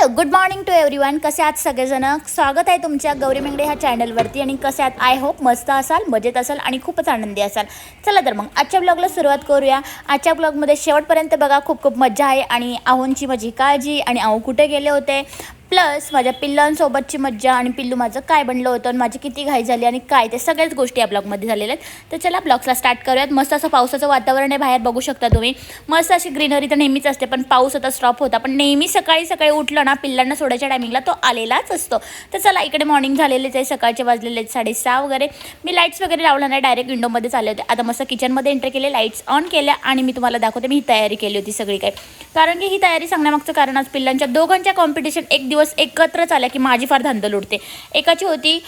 Hello, good morning to everyone. कसे आहात सगळेजण? स्वागत आहे तुमच्या गौरी मेंगडे ह्या चॅनलवरती. आणि कसे आहात? आय होप मस्त असाल, मजेत असाल आणि खूपच आनंदी असाल. चला तर मग आजच्या ब्लॉगला सुरुवात करूया. आजच्या ब्लॉगमध्ये शेवटपर्यंत बघा, खूप खूप मजा आहे. आणि आहोंची माझी काळजी आणि आहो कुठे गेले होते, प्लस माझ्या पिल्लांसोबतची मज्जा आणि पिल्लू माझं काय बनलं होतं आणि माझी किती घाई झाली आणि काय, ते सगळ्याच गोष्टी या ब्लॉगमध्ये झालेल्या आहेत. तर चला ब्लॉगला स्टार्ट करूयात. मस्त असं पावसाचं वातावरण आहे बाहेर, बघू शकता तुम्ही. मस्त अशी ग्रीनरी तर नेहमीच असते, पण पाऊस आता स्टॉप होता. पण नेहमी सकाळी सकाळी उठलं ना, पिल्लांना सोडायच्या टायमिंगला तो आलेलाच असतो. तर चला, इकडे मॉर्निंग झालेलेच आहे, सकाळचे वाजलेले आहेत 6:30 वगैरे. मी लाईट्स वगैरे लावला नाही, डायरेक्ट विंडोमध्येच आले होते. आता मस्त किचनमध्ये एंटर केले, लाईट्स ऑन केल्या आणि मी तुम्हाला दाखवते मी ही तयारी केली होती सगळी काय. कारण की ही तयारी सांगण्यामागचं कारण, आज पिल्लांच्या दोघांच्या कॉम्पिटिशन एक दिवस एकत्रच आल्या की माझी फार धांदल उडते. एकाची होती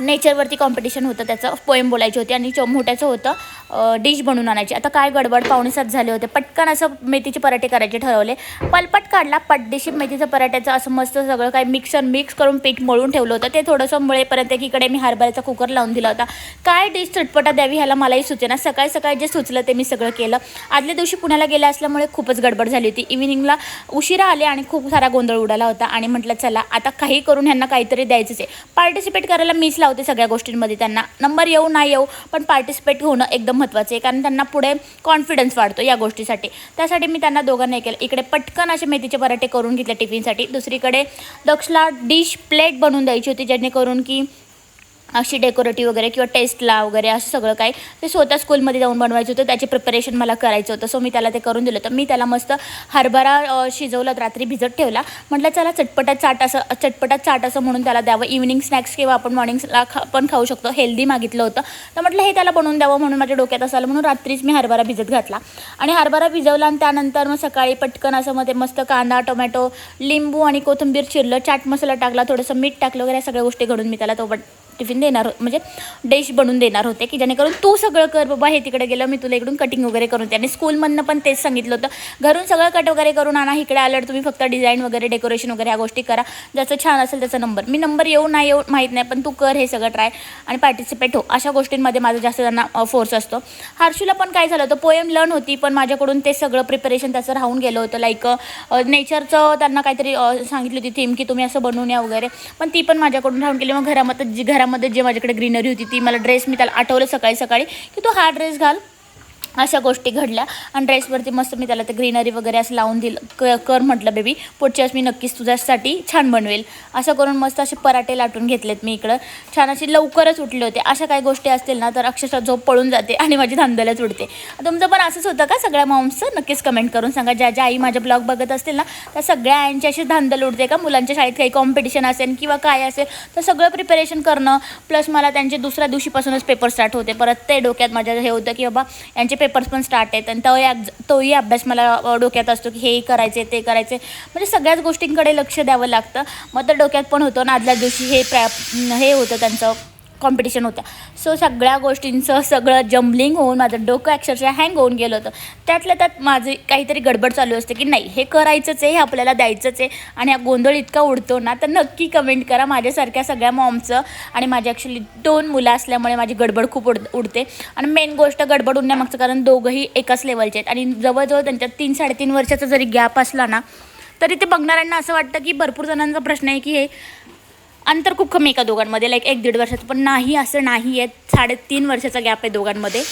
नेचरवरती कॉम्पिटिशन होतं, त्याचं पोएम बोलायची होती. आणि मोठ्याचं होतं डिश बनवून आणायची. आता काय गडबड, 6:45 झाले होते. पटकन असं मेथीचे पराठे करायचे ठरवले. पलपट काढला, पटदिशी मेथीचं पराठ्याचं असं मस्त सगळं काय मिक्स करून पीठ मळून ठेवलं होतं. ते थोडंसं मळेपर्यंत एकीकडे मी हरभऱ्याचा कुकर लावून दिला होता. काय डिश चटपटा द्यावी ह्याला मलाही सुचेना. सकाळी सकाळी जे सुचलं ते मी सगळं केलं. आदल्या दिवशी पुण्याला गेले असल्यामुळे खूपच गडबड झाली होती. इव्हिनिंगला उशिरा आले आणि खूप सारा गोंधळ उडाला होता. आणि म्हटलं चला आता काही करून ह्यांना काहीतरी द्यायचंच आहे. पार्टिसिपेट करायला मीच लावते सगळ्या गोष्टींमध्ये. त्यांना नंबर येऊ ना येऊ, पण पार्टिसिपेट होणं एकदम महत्त्वाचं आहे. कारण त्यांना पुढे कॉन्फिडन्स वाढतो या गोष्टीसाठी. त्यासाठी मी त्यांना दोघांना हे केलं. इकडे पटकन असे मेथीचे पराठे करून घेतले टिफिनसाठी. दुसरीकडे दक्षला डिश प्लेट बनवून द्यायची होती, जेणेकरून की अशी डेकोरेटिव्ह वगैरे किंवा टेस्टला वगैरे असं सगळं काही ते स्वतः स्कूलमध्ये जाऊन बनवायचं होतं. त्याचे प्रिपरेशन मला करायचं होतं. सो मी त्याला ते करून दिलं होतं. मी त्याला मस्त हरभरा शिजवलं, रात्री भिजत ठेवला. म्हटलं चला चटपटात चाट असं म्हणून त्याला द्यावं. इव्हिनिंग स्नॅक्स किंवा आपण मॉर्निंगला पण खाऊ शकतो. हेल्दी मागितलं होतं, तर म्हटलं हे त्याला बनवून द्यावं म्हणून माझ्या डोक्यात असं आलं. म्हणून रात्रीच मी हरभरा भिजत घातला आणि हरभरा भिजवला. आणि त्यानंतर मग सकाळी पटकन असं मध्ये मस्त कांदा, टोमॅटो, लिंबू आणि कोथिंबीर चिरलं, चाट मसाला टाकला, थोडंसं मीठ टाकलं वगैरे, सगळ्या गोष्टी घडून मी त्याला तो टिफिन देणार म्हणजे डिश बनवून देणार होते, की जेणेकरून तू सगळं कर बाबा, हे तिकडे गेलं मी तुला इकडून कटिंग वगैरे करून द्या. आणि स्कूलमधनं पण तेच सांगितलं होतं, घरून सगळं कट वगैरे करून आणा, इकडे आल्यावर तुम्ही फक्त डिझाईन वगैरे डेकोरेशन वगैरे ह्या गोष्टी करा, ज्याचं छान असेल त्याचा नंबर येऊ ना येऊ माहीत नाही, पण तू कर हे सगळं ट्राय आणि पार्टिसिपेट हो. अशा गोष्टींमध्ये माझं जास्त त्यांना फोर्स असतो. हर्षूला पण काय झालं होतं, पोएम लर्न होती, पण माझ्याकडून ते सगळं प्रिपरेशन त्याचं राहून गेलं होतं. लाईक नेचरचं त्यांना काहीतरी सांगितली होती थीम, की तुम्ही असं बनवून या वगैरे, पण ती पण माझ्याकडून राहून गेली. मग घरामध्ये जे माझ्याकडे ग्रीनरी होती ती मला ड्रेस, मी त्याला आठवलं सकाळी की तू हा ड्रेस घाल. अशा गोष्टी घडल्या आणि ड्रेसवरती मस्त मी त्याला ते ग्रीनरी वगैरे असं लावून दिलं. कर म्हटलं बेबी, पुढच्या वेळेस मी नक्कीच तुझ्यासाठी छान बनवेल. असं करून मस्त असे पराठे लाटून घेतलेत मी इकडं. छान अशी लवकरच उठले होते. अशा काही गोष्टी असतील ना तर अक्षरशः झोप पळून जाते आणि माझी धांदलच उडते. तुमचं पण असंच होतं का सगळ्या मॉम्सचं? नक्कीच कमेंट करून सांगा. ज्या आई माझ्या ब्लॉग बघत असतील ना, त्या सगळ्या आईंची अशी धांदल उडते का? मुलांच्या शाळेत काही कॉम्पिटिशन असेल किंवा काय असेल तर सगळं प्रिपरेशन करणं, प्लस मला त्यांचे दुसऱ्या दिवशीपासूनच पेपर स्टार्ट होते. परत ते डोक्यात माझ्या हे होतं की बाबा यांचे पेपर्स पण स्टार्ट आहेत आणि तोही अभ्यास मला डोक्यात असतो की हे करायचे ते करायचे, म्हणजे सगळ्याच गोष्टींकडे लक्ष द्यावं लागतं. मग तर डोक्यात पण होतं ना, आदल्या दिवशी हे होतं त्यांचं कॉम्पिटिशन होत्या. सो सगळ्या गोष्टींचं सगळं जम्बलिंग होऊन माझं डोकं अक्षरशः हँग होऊन गेलं होतं. त्यातल्या त्यात माझी काहीतरी गडबड चालू असते की नाही हे करायचंच आहे, हे आपल्याला द्यायचंच आहे. आणि हा गोंधळ इतका उडतो ना, तर नक्की कमेंट करा माझ्यासारख्या सगळ्या मॉमचं. आणि माझी ॲक्च्युली 2 मुलं असल्यामुळे माझी गडबड खूप उडते. आणि मेन गोष्ट गडबड उडण्यामागचं कारण दोघंही एकाच लेवलचे आहेत आणि जवळजवळ त्यांच्यात 3-3.5 वर्षाचा जरी गॅप असला ना, तरी ते बघणाऱ्यांना असं वाटतं की भरपूर जणांचा प्रश्न आहे की हे अंतर खूप कमी आहे का दोघांमध्ये, लाईक 1-1.5 वर्षाचं. पण नाही, असं नाही आहे. 3.5 वर्षाचा गॅप आहे दोघांमध्ये.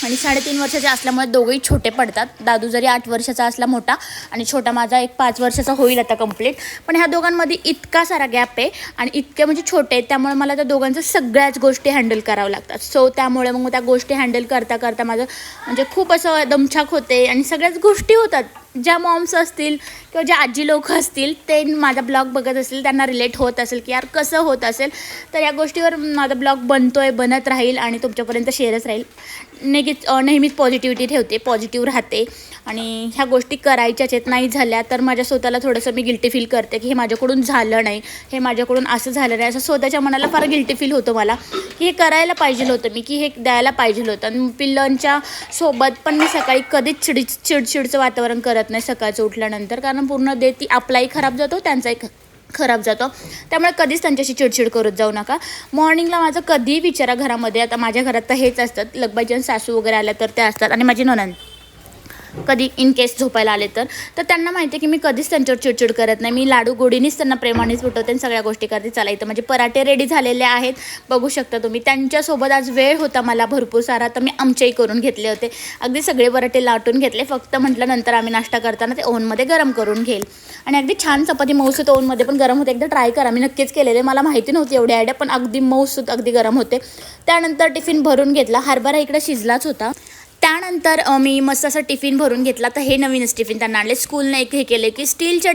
आणि 3.5 वर्षाचे असल्यामुळे दोघंही छोटे पडतात. दादू जरी 8 वर्षाचा असला मोठा, आणि छोटा माझा 5 वर्षाचा होईल आता कंप्लीट. पण ह्या दोघांमध्ये इतका सारा गॅप आहे आणि इतके म्हणजे छोटे आहेत, त्यामुळे मला त्या दोघांचं सगळ्याच गोष्टी हँडल करावं लागतात. सो त्यामुळे मग त्या गोष्टी हँडल करता माझं म्हणजे खूप असं दमछाक होते आणि सगळ्याच गोष्टी होतात. ज्या मॉम्स असतील किंवा ज्या आजी लोक असतील ते माझा ब्लॉग बघत असतील, त्यांना रिलेट होत असेल की यार कसं होत असेल. तर या गोष्टीवर माझा ब्लॉग बनत राहील आणि तुमच्यापर्यंत शेअरच राहील. नेहमीच पॉझिटिव्हिटी ठेवते, पॉझिटिव्ह राहते. आणि ह्या गोष्टी करायच्याच आहेत. नाही झाल्या तर माझ्या स्वतःला थोडंसं मी गिल्टी फील करते की हे माझ्याकडून झालं नाही, हे माझ्याकडून असं झालं नाही, असं स्वतःच्या मनाला फार गिल्टी फील होतं मला की हे करायला पाहिजे होतं मी, की हे द्यायला पाहिजे होतं. आणि पिल्लांच्या सोबत पण मी सकाळी कधीच चिडचिडचं वातावरण करत नाही सकाळचं उठल्यानंतर, कारण पूर्ण डे ती आपलाही खराब जातो, त्यांचाही खराब जातो. त्यामुळे कधीच त्यांच्याशी चिडचिड करत जाऊ नका. मॉर्निंगला माझं कधीही विचारा घरामध्ये, आता माझ्या घरात तर हेच असतात, लगबाईच्या सासू वगैरे आल्या तर त्या असतात आणि माझी नणंद. कधी इन केस झोपायला आले तर त्यांना माहिती आहे की मी कधीच त्यांच्यावर चिडचिड करत नाही. मी लाडू गोडीनीच त्यांना प्रेमानेच उठवते आणि सगळ्या गोष्टी करते. चला इथं म्हणजे पराठे रेडी झालेले आहेत, बघू शकता तुम्ही. त्यांच्यासोबत आज वेळ होता मला भरपूर सारा, तर मी आमचेही करून घेतले होते. अगदी सगळे पराठे लाटून घेतले. फक्त म्हटलं नंतर आम्ही नाश्ता करताना ते ओव्हनमध्ये गरम करून घेईल. आणि अगदी छान चपाती मऊसूत ओव्हनमध्ये पण गरम होते. एकदा ट्राय करा, मी नक्कीच केलेले. मला माहिती नव्हती एवढी आयडिया, पण अगदी मऊसूत अगदी गरम होते. त्यानंतर टिफिन भरून घेतला. हरभरा इकडे शिजलाच होता. त्यानंतर मी मस्त असं टिफिन भरून घेतला. तर हे नवीनच टिफिन त्यांना आणले. स्कूलने एक हे केले की स्टीलचे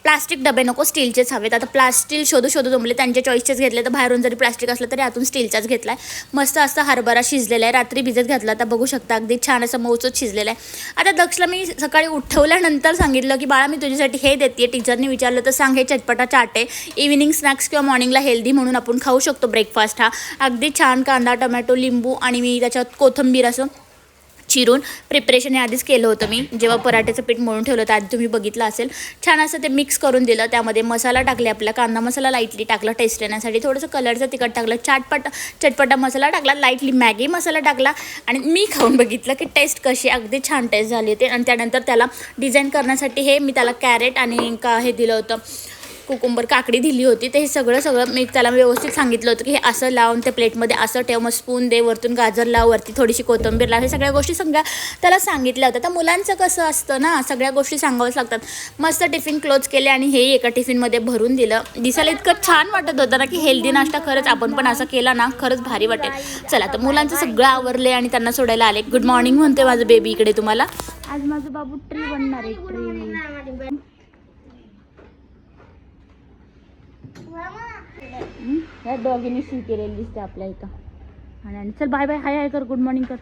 प्लास्टिक डबे नको, स्टीलचेच हवेत. आता प्लास्टिक शोधू जमले, त्यांच्या चॉईसचेच घेतले. तर बाहेरून जरी प्लास्टिक असलं तरी आतून स्टीलचाच घेतला आहे. मस्त असं हरभरा शिजलेला आहे, रात्री भिजत घातला. आता बघू शकता अगदी छान असं मऊसूत शिजलेलं आहे. आता दक्षला मी सकाळी उठवल्यानंतर सांगितलं की बाळा मी तुझ्यासाठी हे देते. टीचरने विचारलं तर सांग हे चटपटा चाट आहे, इव्हिनिंग स्नॅक्स किंवा मॉर्निंगला हेल्दी म्हणून आपण खाऊ शकतो ब्रेकफास्ट हा. अगदी छान कांदा टमॅटो लिंबू आणि मी त्याच्यात कोथिंबीर असं चिरून प्रिपरेशन हे आधीच केलं होतं. मी जेव्हा पराठ्याचं पीठ मळून ठेवलं होतं आधी तुम्ही बघितलं असेल. छान असं ते मिक्स करून दिलं. त्यामध्ये मसाला टाकले, आपला कांदा मसाला लाईटली टाकला टेस्ट येण्यासाठी, थोडंसं कलरचं तिखट टाकलं, चटपटा मसाला टाकला, लाईटली मॅगी मसाला टाकला आणि मी खाऊन बघितलं की टेस्ट कशी, अगदी छान टेस्ट झाली होती. आणि त्यानंतर त्याला डिझाईन करण्यासाठी हे मी त्याला कॅरेट आणि हे दिलं होतं, कुकुंबर काकडी दिली होती. ते हे सगळं मी त्याला व्यवस्थित सांगितलं होतं की हे असं लावून ते प्लेटमध्ये असं ठेव, मग स्पून दे, वरतून गाजर लाव, वरती थोडीशी कोथिंबीर लाव. हे सगळ्या गोष्टी त्याला सांगितल्या होत्या. तर मुलांचं कसं असतं ना, सगळ्या गोष्टी सांगाव्याच लागतात. मस्त टिफिन क्लोज केले आणि हे एका टिफिनमध्ये भरून दिलं. दिसायला इतकं छान वाटत होतं ना की हेल्दी नाश्ता खरंच आपण पण असं केला ना खरंच भारी वाटेल. चला तर मुलांचं सगळं आवरले आणि त्यांना सोडायला आले. गुड मॉर्निंग म्हणते माझं बेबी इकडे तुम्हाला. आज माझं बाबू ट्री बनणार आहे, ट्री. ह्या डॉगीने शी केलेली दिसते आपल्या इथं. आणि चल बाय बाय, हाय कर, गुड मॉर्निंग कर.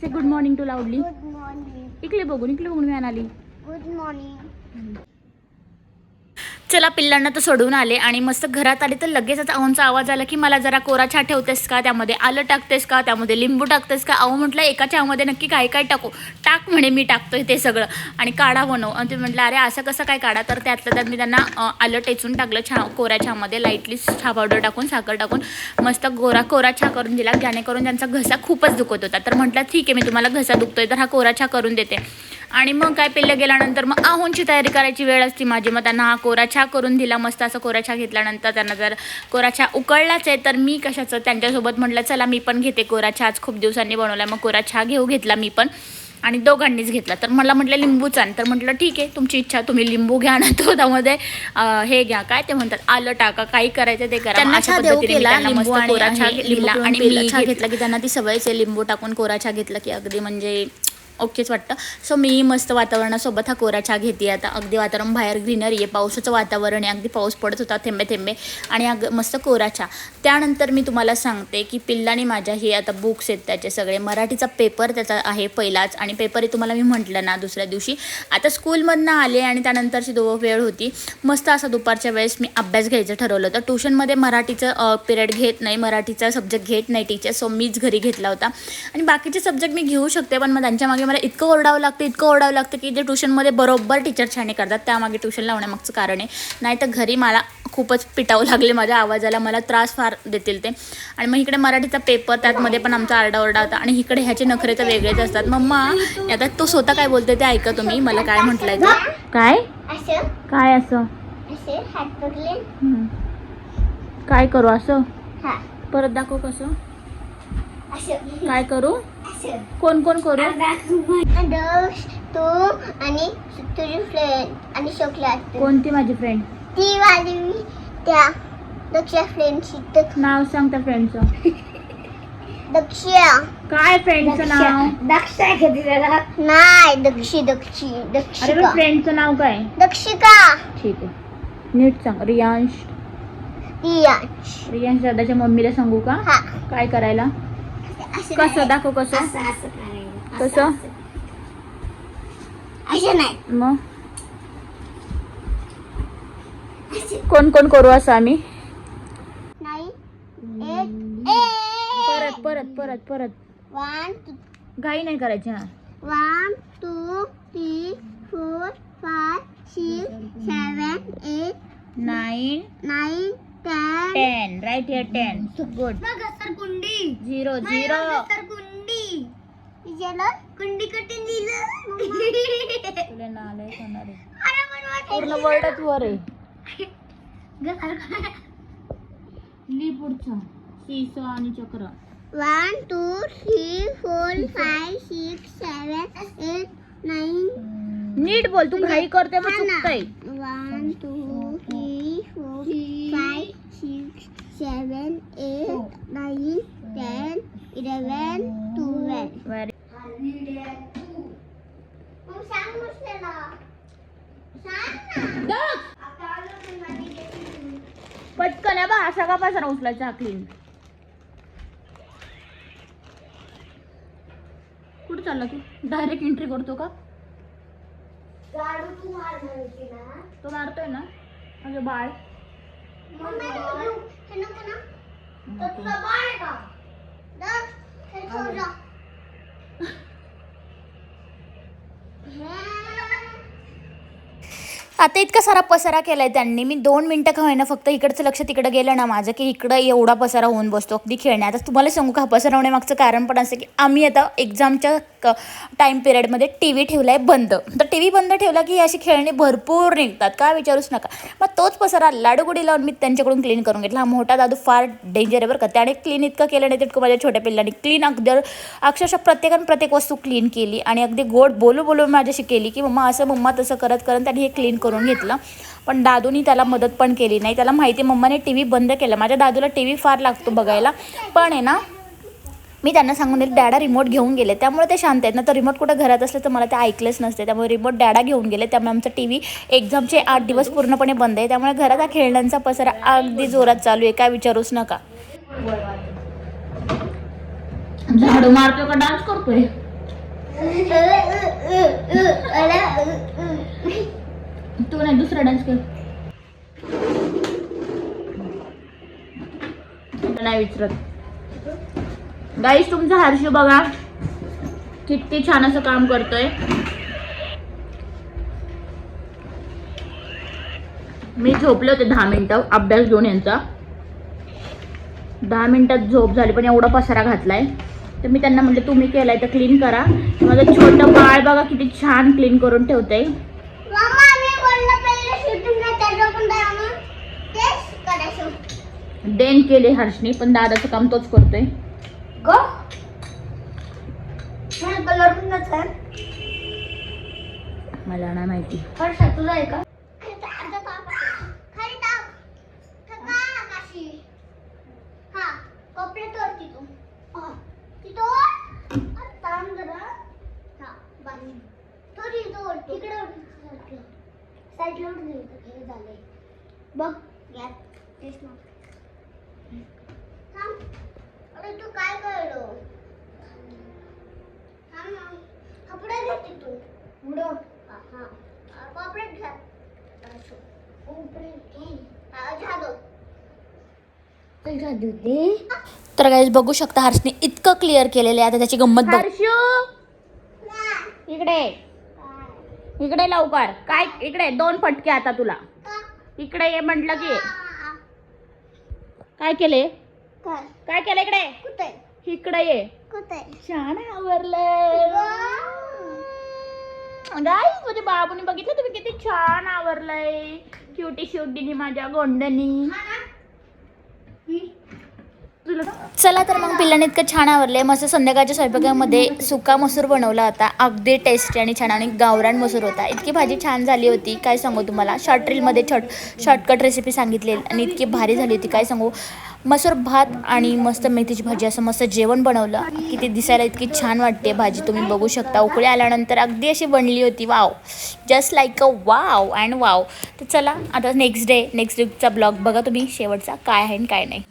से गुड मॉर्निंग टू लाऊडली. इकडे बघून मी आली. Good morning. चला पिल्लांना तर सोडून आले आणि मस्त घरात आले तर लगेच आता अहोंचा आवाज आला की मला जरा कोरा चहा ठेवतेस का, त्यामध्ये आलं टाकतेस का, त्यामध्ये लिंबू टाकतेस का. अहो म्हटलं एका चहामध्ये नक्की काय काय टाकू. टाक म्हणे, मी टाकतोय ते सगळं आणि काढा बनव. आणि ते म्हटलं अरे असं कसं काय काढा. तर त्यातलं त्यात मी त्यांना आलं टेचून टाकलं कोऱ्या चहामध्ये, लाईटली चहा पावडर टाकून साखर टाकून मस्त कोरा चहा करून दिला, जेणेकरून त्यांचा घसा खूपच दुखत होता. तर म्हटलं ठीक आहे, मी तुम्हाला घसा दुखतोय तर हा कोरा चहा करून देते. आणि मग काय पिल्लं गेल्यानंतर मग अहोंची तयारी करायची वेळ असते माझी. मग त्यांना हा कोरा चहा करून दिला. मस्त असं कोरा चहा घेतल्यानंतर त्यांना जर कोरा चहा उकळलाच आहे तर मी कशाचं त्यांच्यासोबत म्हटलं चला मी पण घेते कोरा चहा, आज खूप दिवसांनी बनवला. मग कोरा चहा घेतला मी पण आणि दोघांनीच घेतला. तर मला म्हटलं लिंबूच आण, तर म्हटलं ठीक आहे तुमची इच्छा, तुम्ही लिंबू घ्या ना तो त्यामध्ये हे घ्या, काय ते म्हणतात आलं टाका, काही करायचं ते करा. अशा पद्धतीने मस्त कोरा चहा घेतला आणि मी चहा घेतला की त्यांना ती सवयच आहे लिंबू टाकून कोरा चहा घेतला की अगदी म्हणजे ओकेच वाटतं. सो मी मस्त वातावरणासोबत हा कोरा चहा घेते. आता अगदी वातावरण बाहेर ग्रीनरी आहे, पावसाचं वातावरण आहे, अगदी पाऊस पडत होता थेंबे थेंबे आणि मस्त कोरा चहा. त्यानंतर मी तुम्हाला सांगते की पिल्लाने माझ्या हे आता बुक्स आहेत त्याचे सगळे, मराठीचा पेपर त्याचा आहे पहिलाच आणि पेपर तुम्हाला मी म्हटलं ना दुसऱ्या दिवशी. आता स्कूलमधनं आले आणि त्यानंतरची वेळ होती. मस्त असं दुपारच्या वेळेस मी अभ्यास घ्यायचं ठरवलं होतं. ट्यूशनमध्ये मराठीचं पिरियड घेत नाही, मराठीचा सब्जेक्ट घेत नाही टीचर, सो मीच घरी घेतला होता. आणि बाकीचे सब्जेक्ट मी घेऊ शकते पण मग त्यांच्या मागे मला इतकं ओरडावं लागतं की जे ट्यूशनमध्ये बरोबर टीचर छाने करतात त्यामागे ट्यूशन लावण्यामागचं कारण आहे. नाही तर घरी मला खूपच पिटावं लागले माझ्या आवाजाला, मला त्रास फार देतील ते. आणि मग इकडे मराठीचा पेपर, त्यातमध्ये पण आमचा आरडाओरडा होता आणि इकडे ह्याचे नखरे तर वेगळेच असतात. मम्मा आता तो स्वतः काय बोलते ते ऐका तुम्ही, मला काय म्हटलंय तो. काय असं काय करू असं, परत दाखव कसं काय करू, कोण करू. तू आणि तुझी फ्रेंड आणि शोकला. कोणती माझी फ्रेंड? ती वाली त्या दक्षा फ्रेंडची नाव सांग त्या फ्रेंडचं. दक्षा. काय फ्रेंडचं नाव? दक्षा नाही, दक्षी. अरे फ्रेंडचं नाव काय? दक्षिका. ठीक आहे, नीट सांग. रियांश दादाच्या मम्मीला सांगू का काय करायला? कसं दाखव, कसं कसं मग कोण करू असं आम्ही? परत 1 घाई नाही करायची. हा 1 2 3 4 5 6 7 8 9 10 राईट हिअर 10. गुड. 0 0 कुंडी कुंडी कटून दिलं. तुला नालाय होणार आहे. मला पण वाटायचं. पूर्ण वर्डच वर आहे. ली पुढचा सीसॉ आणि चक्र. 1 2 3 4 5 6 7 8 9. नीट बोल, तू घाई करते मग चुकतंय. 1 2 3 4 5 6 7 8 9 10 11 12. मग सांग मुसलेला. सांग ना. पटकन आहे बा, हा सगळा पसारा उचलायचा क्लीन. कुठे चालला तू? डायरेक्ट एंट्री करतो का? झाडू तू मारणार होती ना. तो मारतोय ना माझं बाळ. हे नको ना. तर तुला बाळ आहे का? दर, हे सोड जा. आता इतका सारा पसारा केलाय त्यांनी. मी 2 मिनिटं का होईना फक्त इकडचं लक्ष तिकडं गेलं ना माझं, की इकडं एवढा पसारा होऊन बसतो अगदी खेळण्या. आता तुम्हाला सांगू का, पसारा होण्यामागचं कारण पण असं की आम्ही आता एक्झामच्या टाईम पिरियडमध्ये टी व्ही ठेवला आहे बंद. तर टी व्ही बंद ठेवला की अशी खेळणी भरपूर निघतात, काय विचारूच नका. मग तोच पसारा लाडूगुडी लावून मी त्यांच्याकडून क्लीन करून घेतला. हा मोठा दादू फार डेंजर आहे बरं का. त्याने क्लीन इतकं केलं नाही तितकं माझ्या छोट्या पिल्लांनी क्लीन अगदी अक्षरशः प्रत्येकाने प्रत्येक वस्तू क्लीन केली आणि अगदी गोड बोलू माझ्याशी केली की मम्मा असं मम्मा तसं करत त्याने हे क्लीन करून घेतलं. पण दादूनी त्याला मदत पण केली नाही. त्याला माहिती मम्माने टी व्ही बंद केला. माझ्या दादूला टी व्ही फार लागतो बघायला, पण आहे ना मी त्यांना सांगून दिलं डॅडा रिमोट घेऊन गेले, त्यामुळे ते शांत आहेत ना. तर रिमोट कुठं घरात असलं तर मला ते ऐकलंच नसते, त्यामुळे रिमोट डॅडा घेऊन गेले. त्यामुळे आमचा टी व्ही एक्झामचे 8 दिवस पूर्णपणे बंद आहे. त्यामुळे घरात हा खेळण्यांचा पसारा अगदी जोरात चालू आहे, काय विचारूच नका. झाडू मारतोय का डान्स करतोय? तू नाही दुसरा डान्स कर. नाही विचारत. गाईस तुमचा हर्षू बघा किती छान असं काम करतोय. मी झोपले होते 10 मिनिटं अभ्यास घेऊन यांचा. 10 मिनिटात झोप झाली पण एवढा पसारा घातलाय. तर मी त्यांना म्हटलं तुम्ही केलाय तर क्लीन करा. माझं छोटं बाळ बघा किती छान क्लीन करून ठेवतंय. डेन केले हर्षनी, पण दादाचं काम तोच करतोय. मला नाही माहिती. तुझा आहे का? बघ अरे तू काय करलो? कपडे घेते तू उडव. कपडे घ्या. तर गाईस बघू शकता हर्षने इतकं क्लिअर केलेलं आहे. आता त्याची गंमत बघ. इकडे इकडे लवकर. काय इकडे 2 फटके आता तुला. इकडे ये म्हटलं की. काय केले? काय केलं इकडे? इकडे ये. छान आवरलंय गाईस. माझ्या बाबूने बघितलं तुम्ही किती छान आवरलंय. क्युटी शेवटीनी माझ्या गोंडनी. चला तर मग पिल्लाने इतकं छान आवरले. मस्त संध्याकाळच्या स्वयंपाकामध्ये सुका मसूर बनवला होता, अगदी टेस्टी आणि छान. आणि गावरान मसूर होता. इतकी भाजी छान झाली होती काय सांगू तुम्हाला. शॉर्ट रीलमध्ये शॉर्टकट रेसिपी सांगितली आणि इतकी भारी झाली होती काय सांगू. मसूर भात आणि मस्त मेथीची भाजी असं मस्त जेवण बनवलं की ते दिसायला इतकी छान वाटते भाजी. तुम्ही बघू शकता उकळी आल्यानंतर अगदी अशी बनली होती. Wow, just like a wow and wow. तर चला आता नेक्स्ट वीकचा ब्लॉग बघा तुम्ही शेवटचा, काय आहे आणि काय नाही.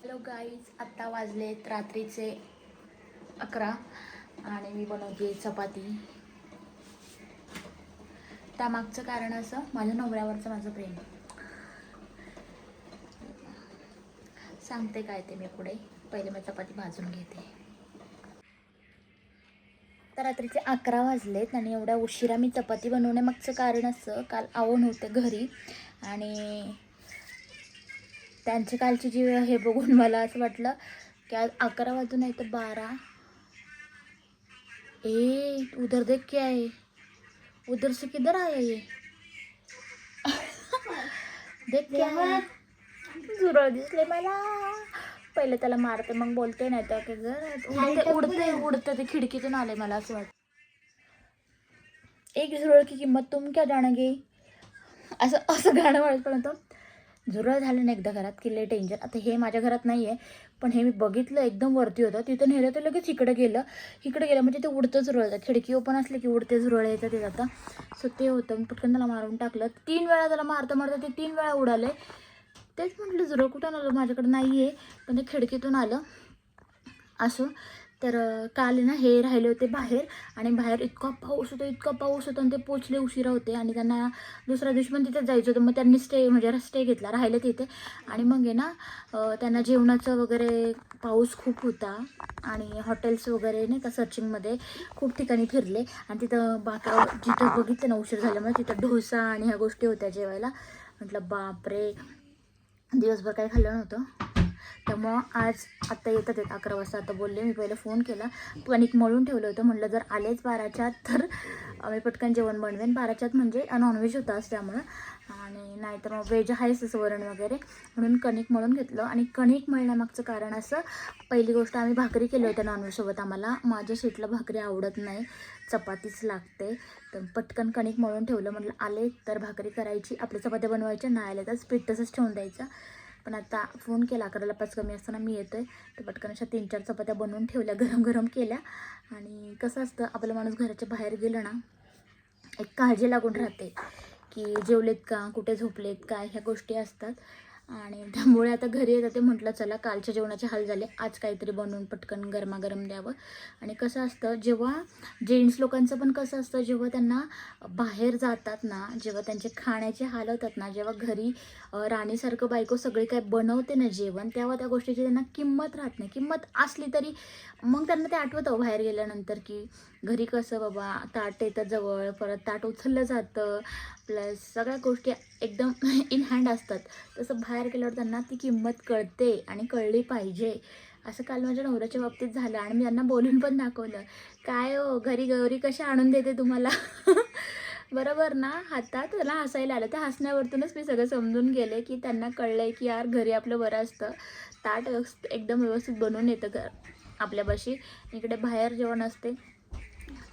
हॅलो गाईज, आत्ता वाजलेत रात्रीचे 11 आणि मी बनवते चपाती. त्यामागचं कारण असं माझ्या नवऱ्यावरचं माझं प्रेम. सांगते काय ते मी पुढे. पहिले मी चपाती भाजून घेते. तर रात्रीचे 11 वाजलेत आणि एवढ्या उशिरा मी चपाती बनवण्यामागचं कारण असं, काल आवण होते घरी आणि त्यांची कालची जी हे बघून मला असं वाटलं की आज 11 वाजून नाही तर 12. उधर देख क्या है, उधर से किधर आया ये देख क्या है. झुरळ दिसले मला. पहिले त्याला मारते मग बोलते, नाही तर की जर उडते ते खिडकीतून आले. मला असं वाटतं एक झुरळ की किंमत तुम क्या जाणगे, असं असं गाणं म्हणत. झुरळ झालं ना एकदा घरात की लय टेन्शन. आता हे माझ्या घरात नाही आहे, पण हे मी बघितलं एकदम वरती होतं, तिथं नेलं तर लगेच इकडे गेलं म्हणजे ते उडतं झुरळ. खिडकी ओपन असली की उडते झुरळ येतं ते जातं. सो ते होतं. मी पटकन त्याला मारून टाकलं. 3 वेळा त्याला मारता ते 3 वेळा उडाले. तेच म्हटलं झुरळ कुठं आलं, माझ्याकडे नाही आहे, पण ते खिडकीतून आलं. असं तर काल ना हे राहिले होते बाहेर आणि बाहेर इतका पाऊस होता आणि ते पोचले उशिरा होते आणि त्यांना दुसऱ्या दिवशी पण तिथेच जायचं होतं. मग त्यांनी स्टे घेतला, राहिले तिथे. आणि मग आहे ना त्यांना जेवणाचं वगैरे पाऊस खूप होता आणि हॉटेल्स वगैरे नाही का सर्चिंगमध्ये खूप ठिकाणी फिरले आणि तिथं जिथं बघितलं ना उशीर झाल्यामुळे तिथं डोसा आणि ह्या गोष्टी होत्या जेवायला. म्हटलं बापरे, दिवसभर काही खाल्लं नव्हतं. त्यामुळं आज आत्ता येतात 11 वाजता. आता बोलले, मी पहिलं फोन केला, कणिक मळून ठेवलं होतं. म्हटलं जर आलेच 12च्या तर आम्ही पटकन जेवण बनवेन. 12च्या म्हणजे नॉनव्हेज होतं आज त्यामुळं, आणि नाहीतर मग व्हेज आहेच तसं वरण वगैरे, म्हणून कणिक मळून घेतलं. आणि कणिक मळण्यामागचं कारण असं, पहिली गोष्ट आम्ही भाकरी केली होत्या नॉनव्हेजसोबत. आम्हाला माझ्या शीटला भाकरी आवडत नाही, चपातीच लागते. तर पटकन कणिक मळून ठेवलं. म्हटलं आले तर भाकरी करायची, आपल्या चपात्या बनवायच्या, नाही आले तर पीठ तसंच ठेवून द्यायचं. पण आता फोन केला, 11ला 5 कमी असताना मी येतोय, तर पटकन अशा 3-4 चपात्या बनवून ठेवल्या, गरम केल्या. आणि कसं असतं, आपला माणूस घराच्या बाहेर गेलं ना, एक काळजी लागून राहते की जेवलेत का, कुठे झोपलेत काय, ह्या गोष्टी असतात. आणि त्यामुळे आता घरी येतं ते म्हटलं चला, कालच्या जेवणाचे हाल झाले, आज काहीतरी बनवून पटकन गरमागरम द्यावं. आणि कसं असतं, जेव्हा जेंट्स लोकांचं पण कसं असतं, जेव्हा त्यांना बाहेर जातात ना, जेव्हा त्यांचे खाण्याचे हाल होतात ना, जेव्हा घरी राणीसारखं बायको सगळी काय बनवते ना जेवण, तेव्हा त्या गोष्टीची त्यांना किंमत राहत नाही. किंमत असली तरी मग त्यांना ते आठवतं बाहेर गेल्यानंतर की घरी कसं बाबा ताट येतं जवळ, परत ताट उचललं जातं, प्लस सगळ्या गोष्टी एकदम इन हँड असतात. तसं बाहेर गेल्यावर त्यांना ती किंमत कळते आणि कळली पाहिजे. असं काल माझ्या नवऱ्याच्या बाबतीत झालं आणि मी त्यांना बोलून पण दाखवलं, काय हो घरी गौरी कशा आणून देते तुम्हाला. बरोबर ना, हातात त्याला हसायला आलं. त्या हसण्यावरतूनच मी सगळं समजून गेले की त्यांना कळलं आहे की यार घरी आपलं बरं असतं, ताट एकदम व्यवस्थित बनवून येतं आपल्यापाशी. इकडे बाहेर जेवण असते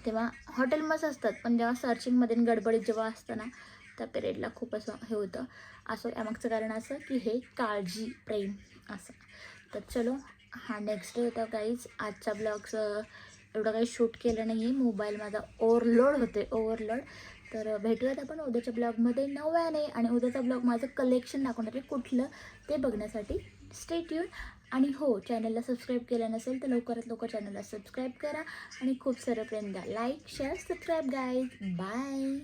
तेव्हा हॉटेल मस्त असतात, पण जेव्हा सर्चिंगमध्ये गडबडीत जेव्हा असतं ना, त्या पिरियडला खूप असं हे होतं. असं यामागचं कारण असं की हे काळजी, प्रेम असं. तर चलो, हा नेक्स्ट डे होता गाईज. आजचा ब्लॉग्स एवढं काही शूट केलं नाही आहे, मोबाईल माझा ओव्हरलोड. तर भेटूयात आपण उद्याच्या ब्लॉगमध्ये नव्याने. आणि उद्याचा ब्लॉग माझं कलेक्शन दाखवणार आहे, कुठलं ते बघण्यासाठी स्टे ट्यून. आणि हो, चॅनलला सबस्क्राईब केलं नसेल तर लवकरात लवकर चॅनलला सबस्क्राईब करा आणि खूप सारं प्रेम द्या. Like, share, subscribe guys. Bye.